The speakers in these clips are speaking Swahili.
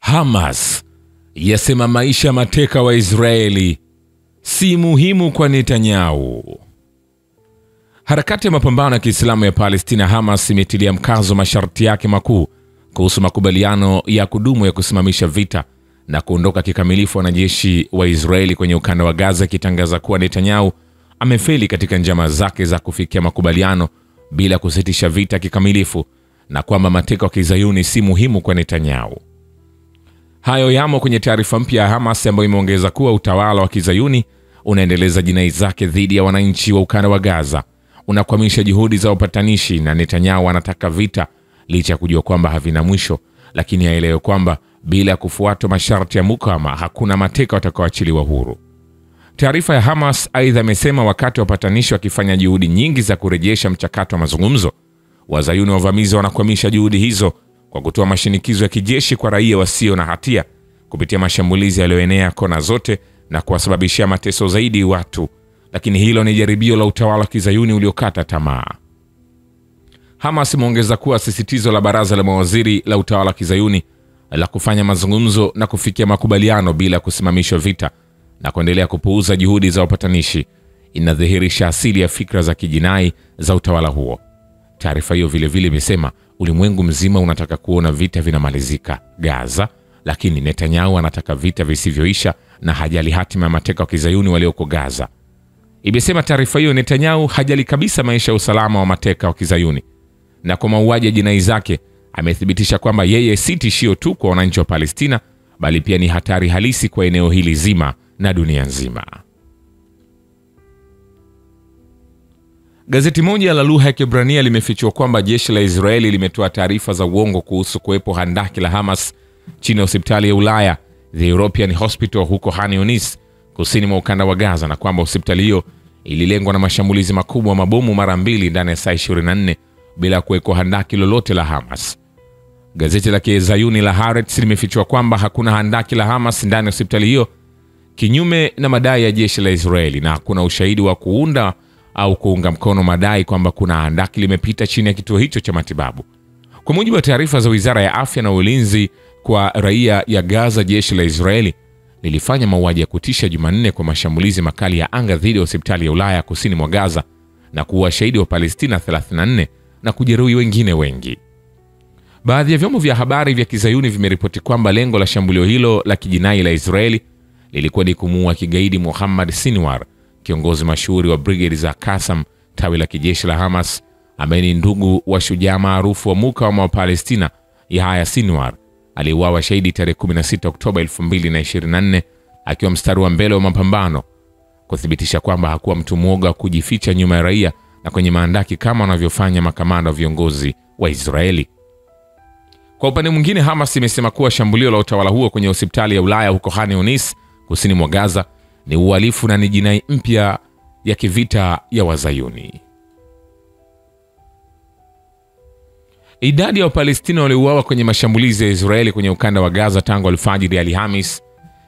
Hamas yasema maisha mateka wa Israeli si muhimu kwa Netanyahu. Harakati ya mapambano ya Kiislamu ya Palestina Hamas imetilia mkazo masharti yake makuu kuhusu makubaliano ya kudumu ya kusimamisha vita na kuondoka kikamilifu wanajeshi wa Israeli kwenye ukanda wa Gaza, ikitangaza kuwa Netanyahu amefeli katika njama zake za kufikia makubaliano bila kusitisha vita kikamilifu na kwamba mateka wa Kizayuni si muhimu kwa Netanyahu. Hayo yamo kwenye taarifa mpya ya Hamas ambayo imeongeza kuwa utawala wa Kizayuni unaendeleza jinai zake dhidi ya wananchi wa ukanda wa Gaza, unakwamisha juhudi za upatanishi, na Netanyahu anataka vita licha ya kujua kwamba havina mwisho, lakini aelewe kwamba bila ya kufuata masharti ya mukawama hakuna mateka watakaoachiliwa huru. Taarifa ya Hamas aidha imesema wakati wapatanishi wakifanya juhudi nyingi za kurejesha mchakato wa mazungumzo, Wazayuni wavamizi wanakwamisha juhudi hizo kwa kutoa mashinikizo ya kijeshi kwa raia wasio na hatia kupitia mashambulizi yaliyoenea kona zote na kuwasababishia mateso zaidi watu, lakini hilo ni jaribio la utawala wa Kizayuni uliokata tamaa. Hamas imeongeza kuwa sisitizo la baraza la mawaziri la utawala wa Kizayuni la kufanya mazungumzo na kufikia makubaliano bila kusimamisha vita na kuendelea kupuuza juhudi za upatanishi inadhihirisha asili ya fikra za kijinai za utawala huo. Taarifa hiyo vile vile imesema ulimwengu mzima unataka kuona vita vinamalizika Gaza, lakini Netanyahu anataka vita visivyoisha na hajali hatima ya mateka wa Kizayuni walioko Gaza. Imesema taarifa hiyo Netanyahu hajali kabisa maisha ya usalama wa mateka wa Kizayuni, na kwa mauaji ya jinai zake amethibitisha kwamba yeye si tishio tu kwa wananchi wa Palestina, bali pia ni hatari halisi kwa eneo hili zima na dunia nzima. Gazeti moja la lugha ya Kiebrania limefichua kwamba jeshi la Israeli limetoa taarifa za uongo kuhusu kuwepo handaki la Hamas chini ya hospitali ya Ulaya The European Hospital huko Khan Younis, kusini mwa ukanda wa Gaza, na kwamba hospitali hiyo ililengwa na mashambulizi makubwa mabomu mara mbili ndani ya saa 24 bila kuwekwa handaki lolote la Hamas. Gazeti la Kizayuni la Haaretz limefichua kwamba hakuna handaki la Hamas ndani ya hospitali hiyo, kinyume na madai ya jeshi la Israeli, na hakuna ushahidi wa kuunda au kuunga mkono madai kwamba kuna handaki limepita chini ya kituo hicho cha matibabu. Kwa mujibu wa taarifa za Wizara ya Afya na Ulinzi kwa raia ya Gaza, jeshi la Israeli lilifanya mauaji ya kutisha Jumanne kwa mashambulizi makali ya anga dhidi ya hospitali ya Ulaya kusini mwa Gaza na kuua shahidi wa Palestina 34 na kujeruhi wengine wengi. Baadhi ya vyombo vya habari vya Kizayuni vimeripoti kwamba lengo la shambulio hilo la kijinai la Israeli lilikuwa ni kumuua kigaidi Muhammad Sinwar, kiongozi mashuhuri wa brigade za Qassam, tawi la kijeshi la Hamas, ambaye ni ndugu wa shujaa maarufu wa mukawama wa Palestina Yahya Sinwar, aliuawa shahidi tarehe 16 Oktoba 2024 akiwa mstari wa mbele wa mapambano, kuthibitisha kwamba hakuwa mtu mwoga kujificha nyuma ya raia na kwenye maandaki kama wanavyofanya makamanda wa viongozi wa Israeli. Kwa upande mwingine, Hamas imesema kuwa shambulio la utawala huo kwenye hospitali ya Ulaya huko Khan Younis kusini mwa Gaza ni uhalifu na ni jinai mpya ya kivita ya Wazayuni. Idadi ya Wapalestina waliouawa kwenye mashambulizi ya Israeli kwenye ukanda wa Gaza tangu alfajiri ya Alhamis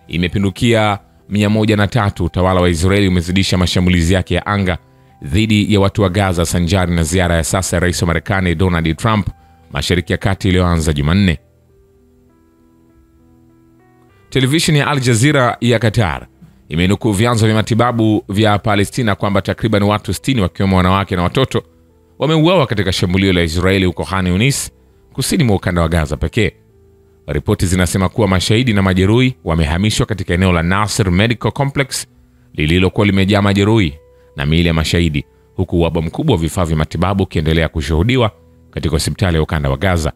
imepindukia 103. Utawala wa Israeli umezidisha mashambulizi yake ya anga dhidi ya watu wa Gaza sanjari na ziara ya sasa ya Rais wa Marekani Donald Trump Mashariki ya Kati iliyoanza Jumanne. Televisheni ya Al Jazeera ya Qatar imenukuu vyanzo vya matibabu vya Palestina kwamba takriban watu 60 wakiwemo wanawake na watoto wameuawa katika shambulio la Israeli huko Khan Younis kusini mwa ukanda wa Gaza pekee. Ripoti zinasema kuwa mashahidi na majeruhi wamehamishwa katika eneo la Nasser Medical Complex lililokuwa limejaa majeruhi na miili ya mashahidi, huku uhaba mkubwa wa vifaa vya matibabu ukiendelea kushuhudiwa katika hospitali ya ukanda wa Gaza.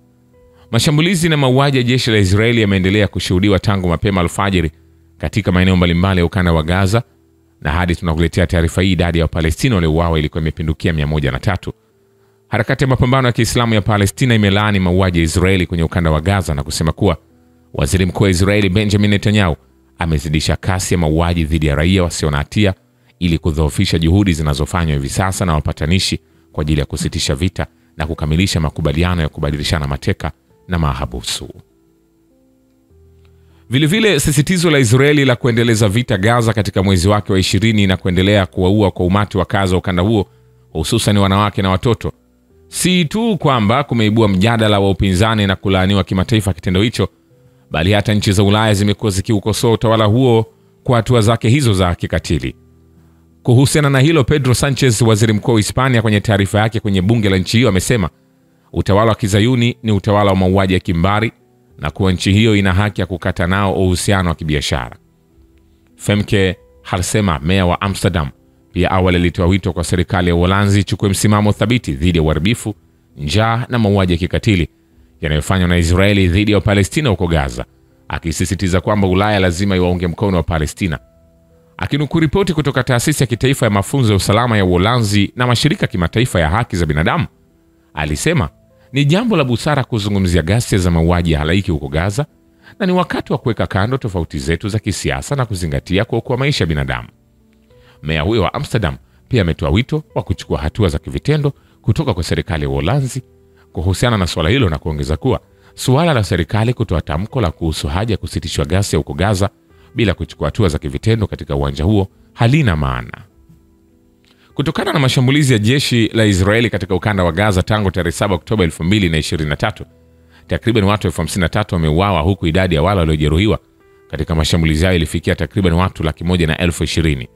Mashambulizi na mauaji ya jeshi la Israeli yameendelea kushuhudiwa tangu mapema alfajiri katika maeneo mbalimbali ya ukanda wa Gaza, na hadi tunakuletea taarifa hii idadi ya Wapalestina waliouawa ilikuwa imepindukia 103. Harakati ya mapambano ya Kiislamu ya Palestina imelaani mauaji ya Israeli kwenye ukanda wa Gaza na kusema kuwa Waziri Mkuu wa Israeli Benjamin Netanyahu amezidisha kasi ya mauaji dhidi ya raia wasio na hatia ili kudhoofisha juhudi zinazofanywa hivi sasa na wapatanishi kwa ajili ya kusitisha vita na kukamilisha makubaliano ya kubadilishana mateka na mahabusu. Vilevile, sisitizo la Israeli la kuendeleza vita Gaza katika mwezi wake wa 20 na kuendelea kuwaua kwa umati wa wakazi wa ukanda huo, hususan wanawake na watoto, si tu kwamba kumeibua mjadala wa upinzani na kulaaniwa kimataifa kitendo hicho, bali hata nchi za Ulaya zimekuwa zikiukosoa utawala huo kwa hatua zake hizo za kikatili. Kuhusiana na hilo, Pedro Sanchez, waziri mkuu wa Hispania, kwenye taarifa yake kwenye bunge la nchi hiyo amesema utawala wa Kizayuni ni utawala wa mauaji ya kimbari na kuwa nchi hiyo ina haki ya kukata nao uhusiano wa kibiashara. Femke Halsema, meya wa Amsterdam, pia awali alitoa wito kwa serikali ya Uholanzi ichukue msimamo thabiti dhidi ya uharibifu, njaa na mauaji ya kikatili yanayofanywa na Israeli dhidi ya Palestina huko Gaza, akisisitiza kwamba Ulaya lazima iwaunge mkono wa Palestina. Akinukuu ripoti kutoka taasisi ya kitaifa ya mafunzo ya usalama ya Uholanzi na mashirika kimataifa ya haki za binadamu, alisema ni jambo la busara kuzungumzia ghasia za mauaji ya halaiki huko Gaza na ni wakati wa kuweka kando tofauti zetu za kisiasa na kuzingatia kuokoa maisha ya binadamu. Meya huyo wa Amsterdam pia ametoa wito wa kuchukua hatua za kivitendo kutoka kwa serikali ya Uholanzi kuhusiana na swala hilo na kuongeza kuwa suala la serikali kutoa tamko la kuhusu haja ya kusitishwa ghasia huko Gaza bila kuchukua hatua za kivitendo katika uwanja huo halina maana. Kutokana na mashambulizi ya jeshi la Israeli katika ukanda wa Gaza tangu tarehe 7 Oktoba 2023, takriban watu 53,000 wameuawa huku idadi ya wale waliojeruhiwa katika mashambulizi hayo ilifikia takriban watu 120,000.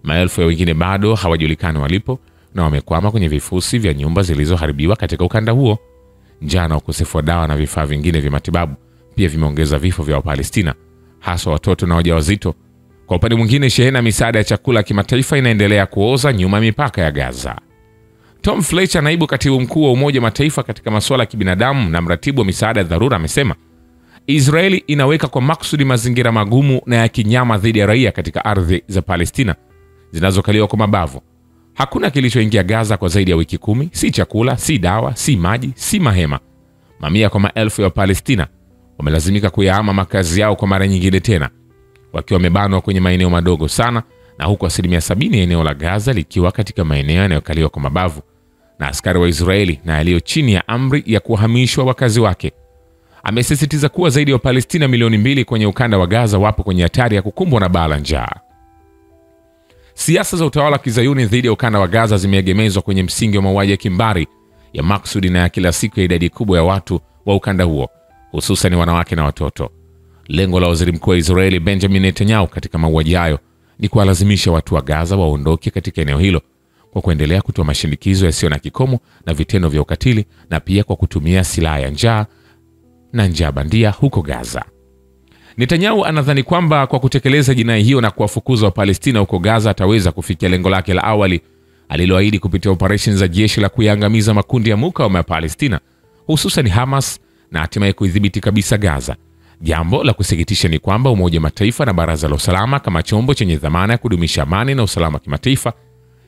Maelfu ya wengine bado hawajulikani walipo na wamekwama kwenye vifusi vya nyumba zilizoharibiwa katika ukanda huo. Njaa na ukosefu wa dawa na vifaa vingine vya matibabu pia vimeongeza vifo vya Wapalestina, hasa watoto na wajawazito. Kwa upande mwingine, shehena misaada ya chakula kimataifa inaendelea kuoza nyuma mipaka ya Gaza. Tom Fletcher, naibu katibu mkuu wa Umoja wa Mataifa katika masuala ya kibinadamu na mratibu wa misaada ya dharura, amesema Israeli inaweka kwa maksudi mazingira magumu na ya kinyama dhidi ya raia katika ardhi za Palestina zinazokaliwa kwa mabavu. Hakuna kilichoingia Gaza kwa zaidi ya wiki 10, si chakula, si dawa, si maji, si mahema. Mamia kwa maelfu ya Palestina wamelazimika kuyahama makazi yao kwa mara nyingine tena, wakiwa wamebanwa kwenye maeneo madogo sana, na huku 70% ya eneo la Gaza likiwa katika maeneo yanayokaliwa kwa mabavu na askari wa Israeli na yaliyo chini ya amri ya kuhamishwa wakazi wake. Amesisitiza kuwa zaidi ya Palestina milioni 2 kwenye ukanda wa Gaza wapo kwenye hatari ya kukumbwa na baa la njaa. Siasa za utawala wa Kizayuni dhidi ya ukanda wa Gaza zimeegemezwa kwenye msingi wa mauaji ya kimbari ya maksudi na ya kila siku ya idadi kubwa ya watu wa ukanda huo, hususan wanawake na watoto. Lengo la waziri mkuu wa Israeli Benjamin Netanyahu katika mauaji hayo ni kuwalazimisha watu wa Gaza waondoke katika eneo hilo kwa kuendelea kutoa mashinikizo yasiyo na kikomo na vitendo vya ukatili, na pia kwa kutumia silaha ya njaa na njaa bandia huko Gaza. Netanyahu anadhani kwamba kwa kutekeleza jinai hiyo na kuwafukuza Wapalestina huko Gaza ataweza kufikia lengo lake la awali aliloahidi kupitia operesheni za jeshi la kuyaangamiza makundi ya mukawama ya Palestina, hususan Hamas, na hatimaye kuidhibiti kabisa Gaza. Jambo la kusikitisha ni kwamba Umoja wa Mataifa na Baraza la Usalama kama chombo chenye dhamana ya kudumisha amani na usalama kimataifa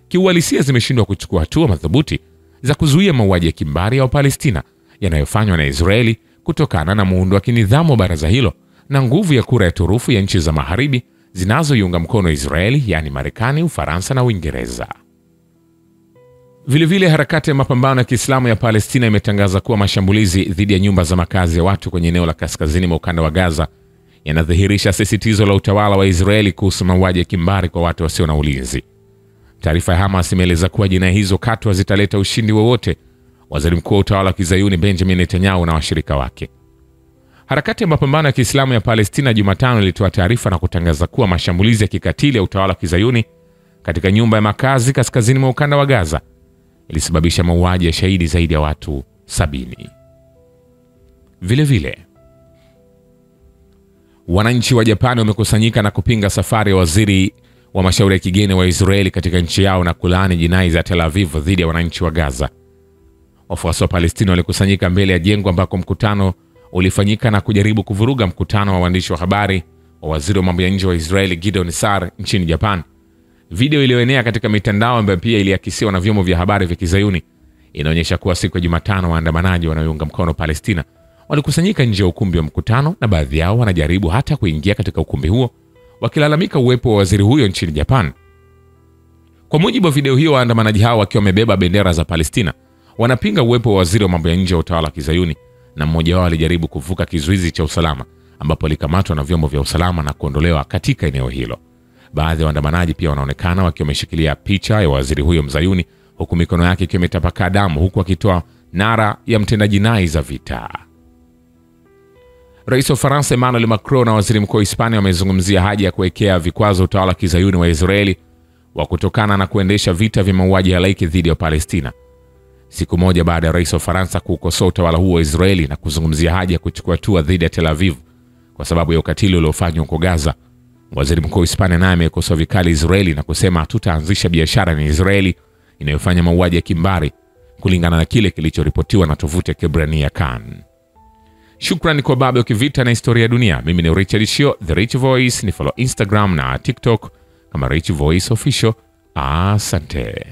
kiuhalisia zimeshindwa kuchukua hatua madhubuti za kuzuia mauaji ya kimbari ya Wapalestina yanayofanywa na Israeli kutokana na muundo wa kinidhamu wa baraza hilo na nguvu ya kura ya turufu ya nchi za magharibi zinazoiunga mkono Israeli, yani Marekani, Ufaransa na Uingereza. Vilevile, harakati ya mapambano ya Kiislamu ya Palestina imetangaza kuwa mashambulizi dhidi ya nyumba za makazi ya watu kwenye eneo la kaskazini mwa ukanda wa Gaza yanadhihirisha sisitizo la utawala wa Israeli kuhusu mauaji ya kimbari kwa watu wasio na ulinzi. Taarifa ya Hamas imeeleza kuwa jinai hizo katu hazitaleta ushindi wowote waziri mkuu wa utawala wa Kizayuni Benjamin Netanyahu na washirika wake. Harakati ya mapambano ya Kiislamu ya Palestina Jumatano ilitoa taarifa na kutangaza kuwa mashambulizi ya kikatili ya utawala wa Kizayuni katika nyumba ya makazi kaskazini mwa ukanda wa Gaza ilisababisha mauaji ya shahidi zaidi ya watu 70. Vilevile, wananchi wa Japani wamekusanyika na kupinga safari ya waziri wa mashauri ya kigeni wa Israeli katika nchi yao na kulaani jinai za Tel Aviv dhidi ya wananchi wa Gaza. Wafuasi wa Palestina walikusanyika mbele ya jengo ambako mkutano ulifanyika na kujaribu kuvuruga mkutano wa waandishi wa habari wa waziri wa mambo ya nje wa Israeli Gideon Sa'ar nchini Japan. Video iliyoenea katika mitandao ambayo pia iliakisiwa na vyombo vya habari vya Kizayuni inaonyesha kuwa siku ya Jumatano waandamanaji wanaounga mkono Palestina walikusanyika nje ya ukumbi wa mkutano, na baadhi yao wanajaribu hata kuingia katika ukumbi huo wakilalamika uwepo wa waziri huyo nchini Japan. Kwa mujibu wa video hiyo, waandamanaji hao wakiwa wamebeba bendera za Palestina wanapinga uwepo wa waziri wa mambo ya nje wa utawala wa Kizayuni, na mmoja wao alijaribu kuvuka kizuizi cha usalama ambapo alikamatwa na vyombo vya usalama na kuondolewa katika eneo hilo. Baadhi ya waandamanaji pia wanaonekana wakiwa wameshikilia picha ya waziri huyo Mzayuni, huku mikono yake ikiwa imetapakaa damu, huku akitoa nara ya mtendaji jinai za vita. Rais wa Ufaransa Emmanuel Macron na waziri mkuu wa Hispania wamezungumzia haja ya kuwekea vikwazo utawala wa kizayuni wa Israeli wa kutokana na kuendesha vita vya mauaji halaiki dhidi ya Palestina. Siku moja baada ya rais wa Ufaransa kukosoa utawala huo wa Israeli na kuzungumzia haja ya kuchukua hatua dhidi ya Tel Aviv kwa sababu ya ukatili uliofanywa huko Gaza, waziri mkuu wa Hispania naye amekosoa vikali Israeli na kusema hatutaanzisha biashara na Israeli inayofanya mauaji ya kimbari, kulingana na kile kilichoripotiwa na tovuti ya Kibrania Kan. Shukrani kwa Babe wa Kivita na Historia ya Dunia. Mimi ni Richard Shio, The Rich Voice. Ni follow Instagram na TikTok kama Rich Voice Official. Asante.